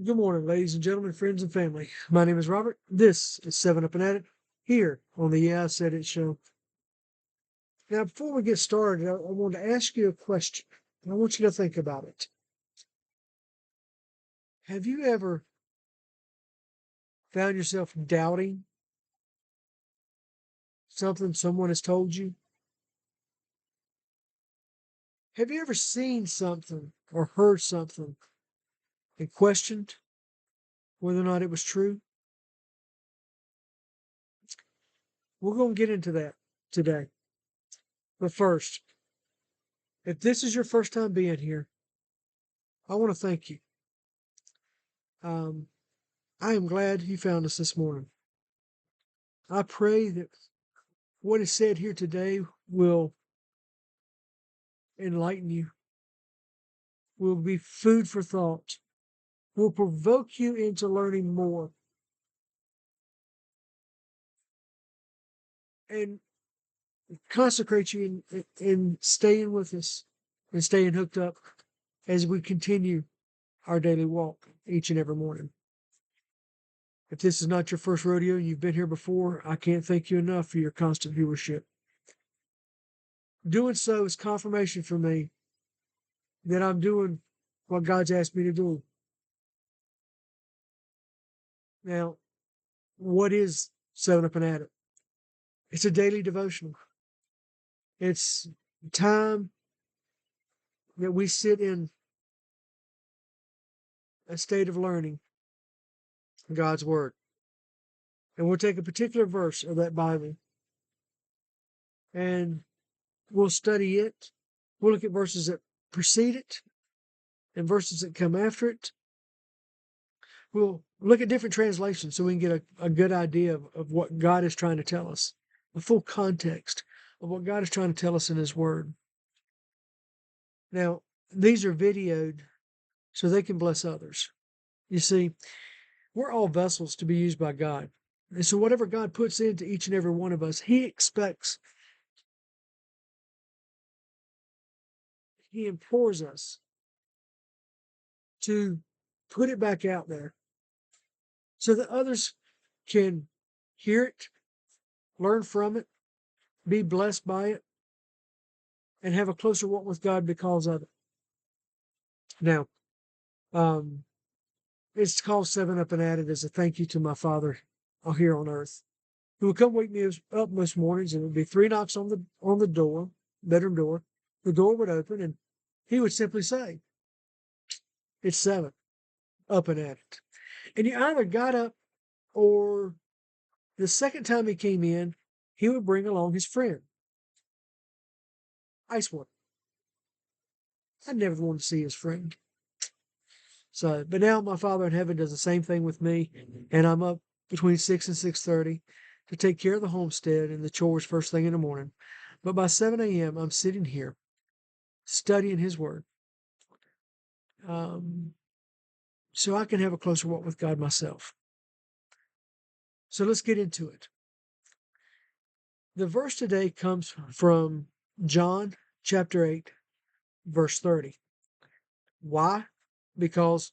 Good morning, ladies and gentlemen, friends and family. My name is Robert. This is 7 Up and At It here on the Yeah, I Said It show. Now, before we get started, I want to ask you a question. I want you to think about it. Have you ever found yourself doubting something someone has told you? Have you ever seen something or heard something and questioned whether or not it was true? We're going to get into that today. But first, if this is your first time being here, I want to thank you. Um, I am glad you found us this morning. I pray that what is said here today will enlighten you, will be food for thought, will provoke you into learning more, and consecrate you in staying with us and staying hooked up as we continue our daily walk each and every morning. If this is not your first rodeo and you've been here before, I can't thank you enough for your constant viewership. Doing so is confirmation for me that I'm doing what God's asked me to do. Now, what is 7 Up and At It? It's a daily devotional. It's time that we sit in a state of learning God's Word. And we'll take a particular verse of that Bible and we'll study it. We'll look at verses that precede it and verses that come after it. We'll look at different translations so we can get a good idea of what God is trying to tell us, the full context of what God is trying to tell us in His Word. Now, these are videoed so they can bless others. You see, we're all vessels to be used by God. And so whatever God puts into each and every one of us, He expects, He implores us to put it back out there so that others can hear it, learn from it, be blessed by it, and have a closer walk with God because of it. Now, um, it's called 7 Up and At It as a thank you to my Father here on earth, who would come wake me up most mornings, and it would be 3 knocks on the door, bedroom door. The door would open, and He would simply say, "It's 7, up and at it." And you either got up, or the second time He came in, He would bring along His friend, Ice One. I never wanted to see His friend. So, but now my Father in heaven does the same thing with me, and I'm up between 6 and 6:30 to take care of the homestead and the chores first thing in the morning. But by 7 a.m., I'm sitting here studying His Word, um, so I can have a closer walk with God myself. So let's get into it. The verse today comes from John chapter 8, verse 30. Why? Because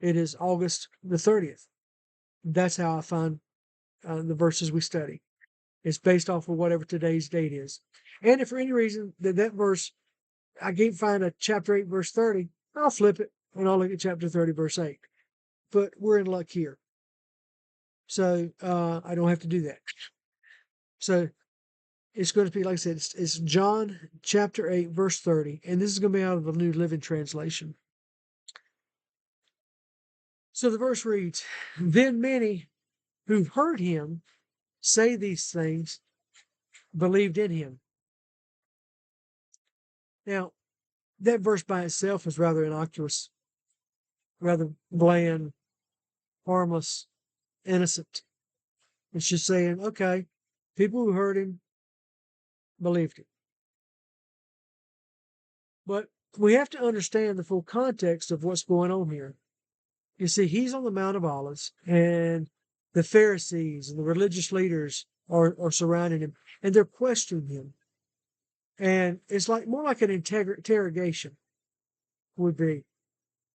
it is August the 30th. That's how I find the verses we study. It's based off of whatever today's date is. And if for any reason that verse, I can't find a chapter 8, verse 30, I'll flip it and I'll look at chapter 30, verse 8. But we're in luck here. So I don't have to do that. So it's going to be, like I said, it's John chapter 8, verse 30. And this is going to be out of the New Living Translation. So the verse reads, "Then many who heard Him say these things believed in Him." Now, that verse by itself is rather innocuous, rather bland, harmless, innocent. It's just saying, okay, people who heard Him believed Him. But we have to understand the full context of what's going on here. You see, He's on the Mount of Olives, and the Pharisees and the religious leaders are surrounding Him, and they're questioning Him. And it's like more like an interrogation would be.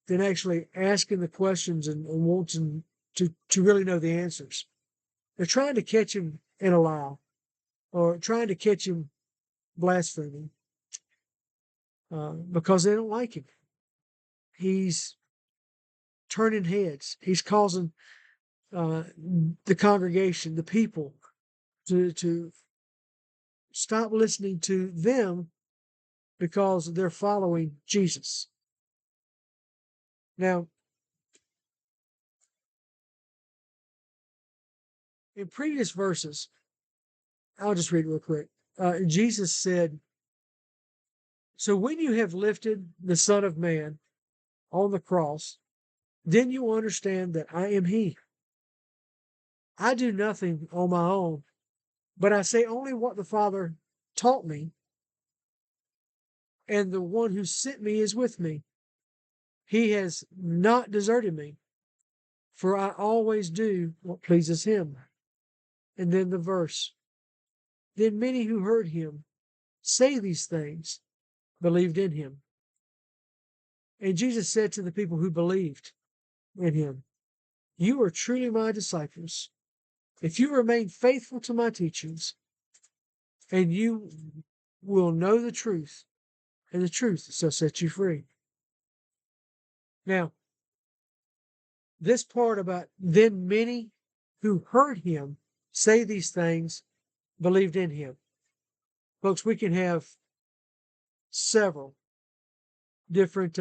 than actually asking the questions and wanting to really know the answers. They're trying to catch him in a lie or trying to catch him blaspheming because they don't like him. He's turning heads. He's causing the congregation, the people, to stop listening to them because they're following Jesus. Now, in previous verses, I'll just read it real quick. Jesus said, "So when you have lifted the Son of Man on the cross, then you will understand that I am He. I do nothing on my own, but I say only what the Father taught me, and the one who sent me is with me. He has not deserted me, for I always do what pleases Him." And then the verse, "Then many who heard Him say these things believed in Him." And Jesus said to the people who believed in Him, "You are truly my disciples if you remain faithful to my teachings, and you will know the truth, and the truth shall set you free." Now, this part about then many who heard Him say these things believed in Him. Folks, we can have several different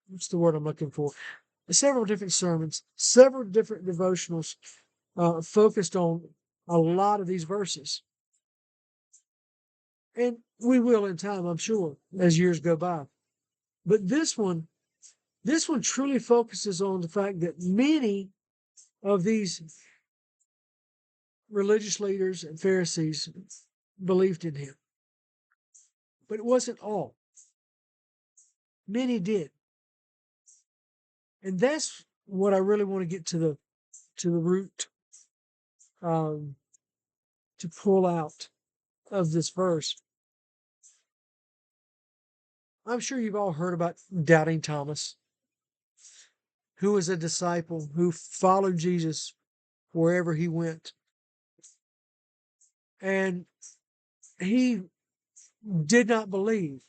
what's the word I'm looking for? Several different sermons, several different devotionals focused on a lot of these verses. And we will in time, I'm sure, as years go by. But this one truly focuses on the fact that many of these religious leaders and Pharisees believed in Him. But it wasn't all. Many did. And that's what I really want to get to the root, to pull out of this verse. I'm sure you've all heard about Doubting Thomas, who was a disciple who followed Jesus wherever he went. And he did not believe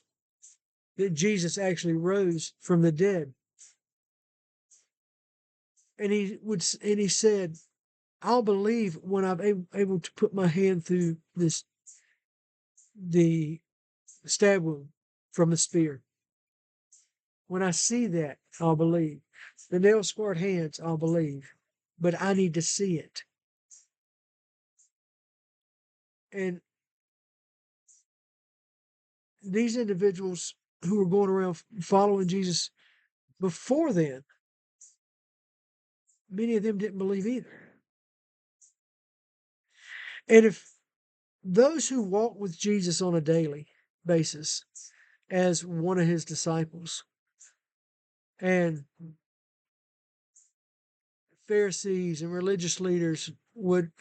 that Jesus actually rose from the dead. And he said, "I'll believe when I'm able to put my hand through the stab wound from the spear. When I see that, I'll believe. The nail-scarred hands, I'll believe. But I need to see it." And these individuals who were going around following Jesus before then, many of them didn't believe either. And if those who walk with Jesus on a daily basis as one of his disciples, and Pharisees and religious leaders would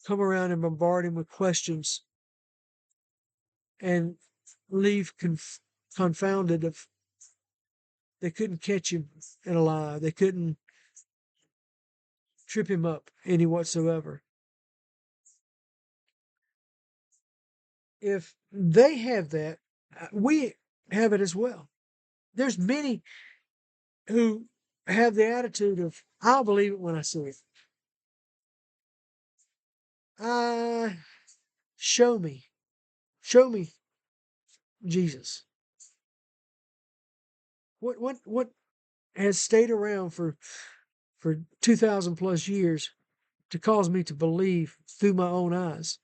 come around and bombard him with questions and leave confounded of they couldn't catch him in a lie. They couldn't trip him up any whatsoever. If they have that, we have it as well. There's many who have the attitude of, "I'll believe it when I see it. Show me Jesus." What has stayed around for 2,000 plus years to cause me to believe through my own eyes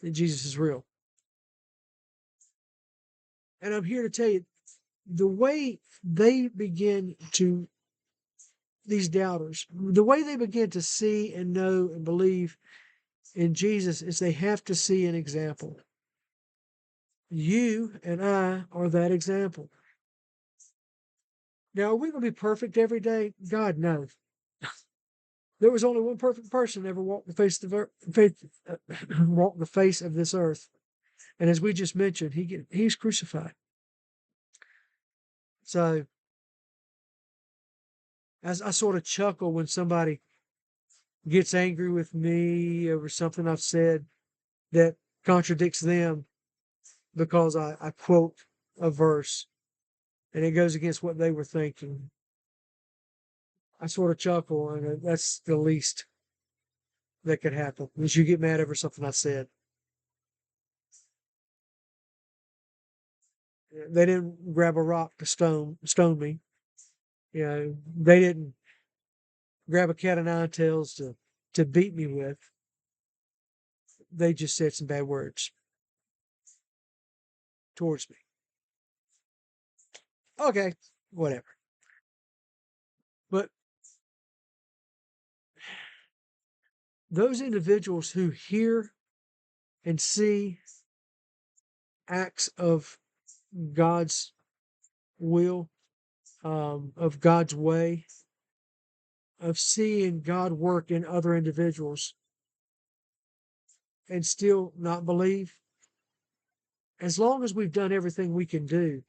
that Jesus is real? And I'm here to tell you, the way they begin to, these doubters, the way they begin to see and know and believe in Jesus is they have to see an example. You and I are that example. Now, are we going to be perfect every day? God knows. There was only one perfect person ever walked the face of walked the face of this earth, and as we just mentioned, he's crucified. So, as I sort of chuckle when somebody gets angry with me over something I've said that contradicts them because I quote a verse and it goes against what they were thinking. I sort of chuckle, and that's the least that could happen, is you get mad over something I said. They didn't grab a rock to stone me. You know, they didn't grab a cat of nine tails to beat me with. They just said some bad words towards me. Okay, whatever. But those individuals who hear and see acts of God's will, of God's way, of seeing God work in other individuals and still not believe, as long as we've done everything we can do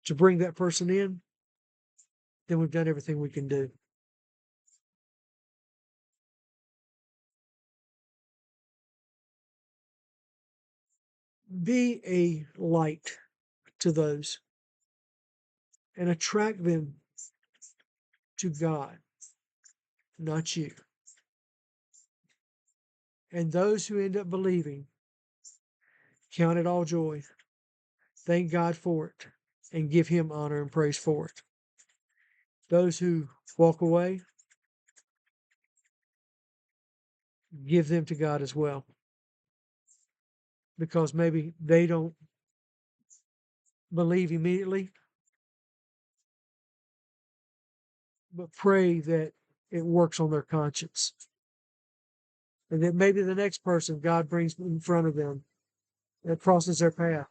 to bring that person in, then we've done everything we can do. Be a light to those and attract them to God, not you. And those who end up believing, count it all joy. Thank God for it and give Him honor and praise for it. Those who walk away, give them to God as well. Because maybe they don't believe immediately, but pray that it works on their conscience. And that maybe the next person God brings in front of them that crosses their path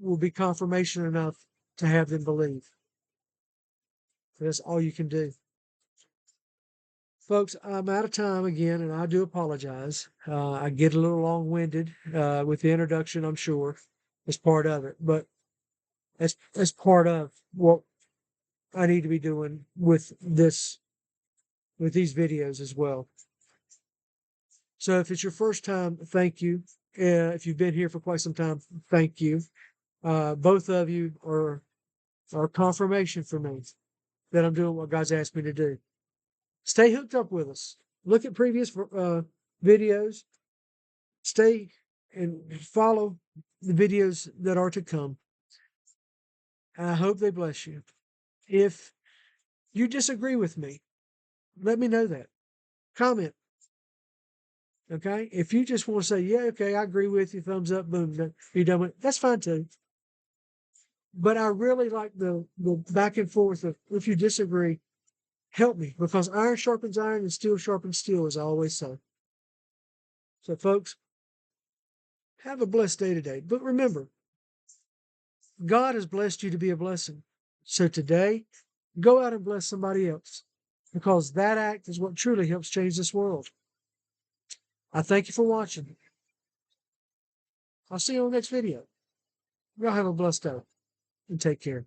will be confirmation enough to have them believe. That's all you can do. Folks, I'm out of time again, and I do apologize. I get a little long-winded with the introduction, I'm sure, as part of it, but as part of what I need to be doing with these videos as well. So if it's your first time, thank you. If you've been here for quite some time, thank you. Both of you are confirmation for me that I'm doing what God's asked me to do. Stay hooked up with us. Look at previous videos. Stay and follow the videos that are to come. I hope they bless you. If you disagree with me, let me know that. Comment. Okay? If you just want to say, yeah, okay, I agree with you, thumbs up, boom, you're done with it, that's fine too. But I really like the back and forth of, if you disagree, help me, because iron sharpens iron and steel sharpens steel, as I always say. So, folks, have a blessed day today. But remember, God has blessed you to be a blessing. So today, go out and bless somebody else, because that act is what truly helps change this world. I thank you for watching. I'll see you on the next video. Y'all have a blessed day and take care.